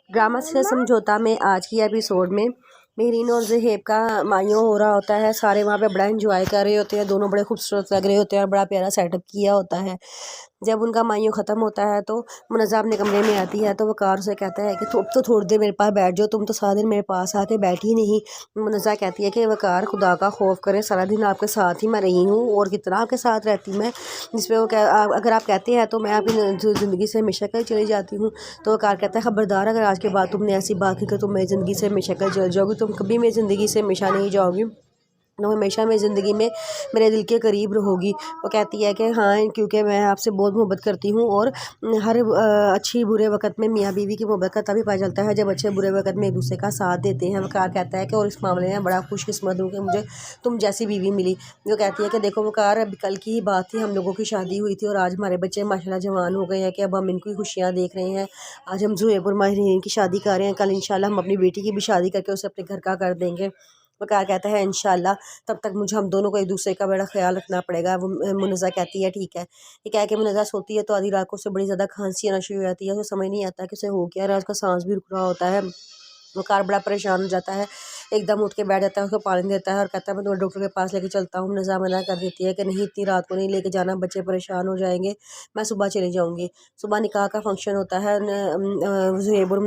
Drama से समझौता में आज की एपिसोड में मेहरीन और ज़ुहैब का मायूं हो रहा होता है। सारे वहाँ पे बड़ा एंजॉय कर रहे होते हैं, दोनों बड़े खूबसूरत लग रहे होते हैं और बड़ा प्यारा सेटअप किया होता है। जब उनका मायूं ख़त्म होता है तो मुनज़्ज़ा अपने कमरे में आती है तो वक़ार से कहता है कि तुम तो थोड़ी देर मेरे पास बैठ जाओ, तुम तो सारा दिन मेरे पास आके बैठी नहीं। मुनज़्ज़ा कहती है कि वक़ार खुदा का खौफ करे, सारा दिन आपके साथ ही मैं रही हूँ और कितना आपके साथ रहती मैं। जिस पे वो अगर आप कहते हैं तो मैं आपकी ज़िंदगी से हमेशा के लिए चली जाती हूँ। तो वक़ार कहता है खबरदार, अगर आज के बाद तुमने ऐसी बात की कि तुम मेरी ज़िंदगी से हमेशा के लिए चल जाओगी, तुम कभी मेरी ज़िंदगी से हमेशा नहीं जाओगी, तो हमेशा मेरी ज़िंदगी में मेरे दिल के करीब रहोगी। वो कहती है कि हाँ, क्योंकि मैं आपसे बहुत मोहब्बत करती हूँ और हर अच्छी बुरे वक़्त में मियाँ बीवी की मोहब्बत का तभी पता चलता है जब अच्छे बुरे वक़्त में एक दूसरे का साथ देते हैं। वक़ार कहता है कि और इस मामले में बड़ा खुशकिस्मत हूँ कि मुझे तुम जैसी बीवी मिली। जो कहती है कि देखो वक़ार, अभी कल की ही बात थी, हम लोगों की शादी हुई थी और आज हमारे बच्चे माशाल्लाह जवान हो गए हैं कि अब हम इनकी खुशियाँ देख रहे हैं। आज हम ज़ुहैब और मेहरीन की शादी कर रहे हैं, कल इंशाल्लाह हम अपनी बेटी की भी शादी करके उसे अपने घर का कर देंगे। वक़ार कहता है इंशाल्लाह, तब तक मुझे हम दोनों को एक दूसरे का बड़ा ख्याल रखना पड़ेगा। वो मुनज़्ज़ा कहती है ठीक है। ये कह के मुनज़्ज़ा सोती है तो आधी रात को उसे बड़ी ज़्यादा खांसी आना शुरू हो जाती है। उसे समझ नहीं आता कि उसे हो क्या रहा है, उसका सांस भी रुक रहा होता है। वक़ार बड़ा परेशान हो जाता है, एकदम उठ के बैठ जाता है, उसको पानी देता है और कहता है मैं तुम्हें डॉक्टर के पास लेके चलता हूँ। मुनज़्ज़ा मना कर देती है कि नहीं, इतनी रात को नहीं लेके जाना, बच्चे परेशान हो जाएंगे, मैं सुबह चली जाऊँगी। सुबह निकाह का फंक्शन होता है, ज़ुहैब और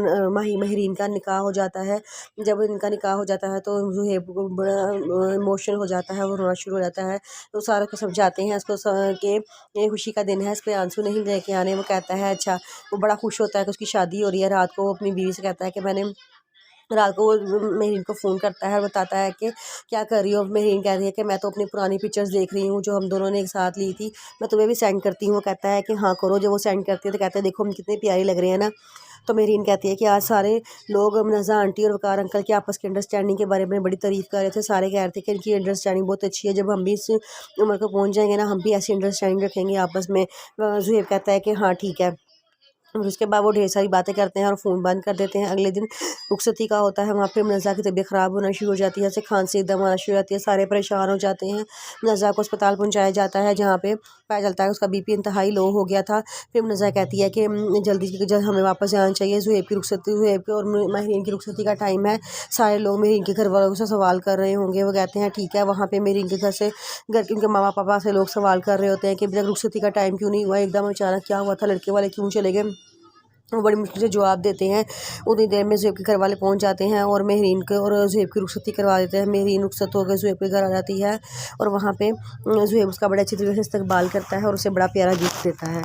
मेहरीन का निकाह हो जाता है। जब इनका निकाह हो जाता है तो ज़ुहैब को बड़ा इमोशनल हो जाता है, वो रोना शुरू हो जाता है। तो सारे को समझाते हैं इसको कि ये खुशी का दिन है, इस पर आंसू नहीं लेके आने। वो कहता है अच्छा। वो बड़ा खुश होता है कि उसकी शादी हो रही है। रात को वो अपनी बीवी से कहता है कि मैंने रात को वो मेहरीन को फ़ोन करता है और बताता है कि क्या कर रही हो। मेहरीन कह रही है कि मैं तो अपनी पुरानी पिक्चर्स देख रही हूँ जो हम दोनों ने एक साथ ली थी, मैं तुम्हें भी सेंड करती हूँ। कहता है कि हाँ करो। जब वो सेंड करती है तो कहते हैं देखो हम कितनी प्यारी लग रही है ना। तो मेहरीन कहती है कि आज सारे लोग मुनज़्ज़ा आंटी और वक़ार अंकल की आपस की अंडरस्टैंडिंग के बारे में बड़ी तारीफ़ कर रहे थे। सारे कह रहे थे कि इनकी अंडरस्टैंडिंग बहुत अच्छी है, जब हम भी इस उम्र को पहुँच जाएंगे ना, हम भी ऐसी अंडरस्टैंडिंग रखेंगे आपस में। ज़ुहैब कहता है कि हाँ ठीक है। और उसके बाद वो ढेर सारी बातें करते हैं और फ़ोन बंद कर देते हैं। अगले दिन रुखसती का होता है, वहाँ पे मुनज़्ज़ा की तबीयत ख़राब होना शुरू हो जाती है, जैसे खांसी एकदम आना शुरू हो जाती है, सारे परेशान हो जाते हैं। मुनज़्ज़ा को अस्पताल पहुँचाया जाता है जहाँ पे पता चलता है उसका बीपी इंतहाई लो हो गया था। फिर मुनज़्ज़ा कहती है कि जल्द हमें वापस जाना चाहिए, ज़ुहैब की और मेहरीन की रुखसती का टाइम है। सारे लोग मेहरीन के घर वालों से सवाल कर रहे होंगे। वो कहते हैं ठीक है। वहाँ पे मेहरीन के घर के उनके मामा पापा से लोग सवाल कर रहे होते हैं कि अभी तक रुखसती का टाइम क्यों नहीं हुआ, एकदम अचानक क्या हुआ था, लड़के वाले क्यों चले गए। वो बड़ी मुश्किल से जवाब देते हैं। उतनी देर में ज़ुहैब के घर वाले पहुंच जाते हैं और मेहरीन के और ज़ुहैब की रुखसती करवा देते हैं। मेहरीन रुखसत होकर ज़ुहैब के घर आ जाती है और वहाँ पे ज़ुहैब उसका बड़े अच्छी तरीके से इस्तकबाल करता है और उसे बड़ा प्यारा गिफ्ट देता है।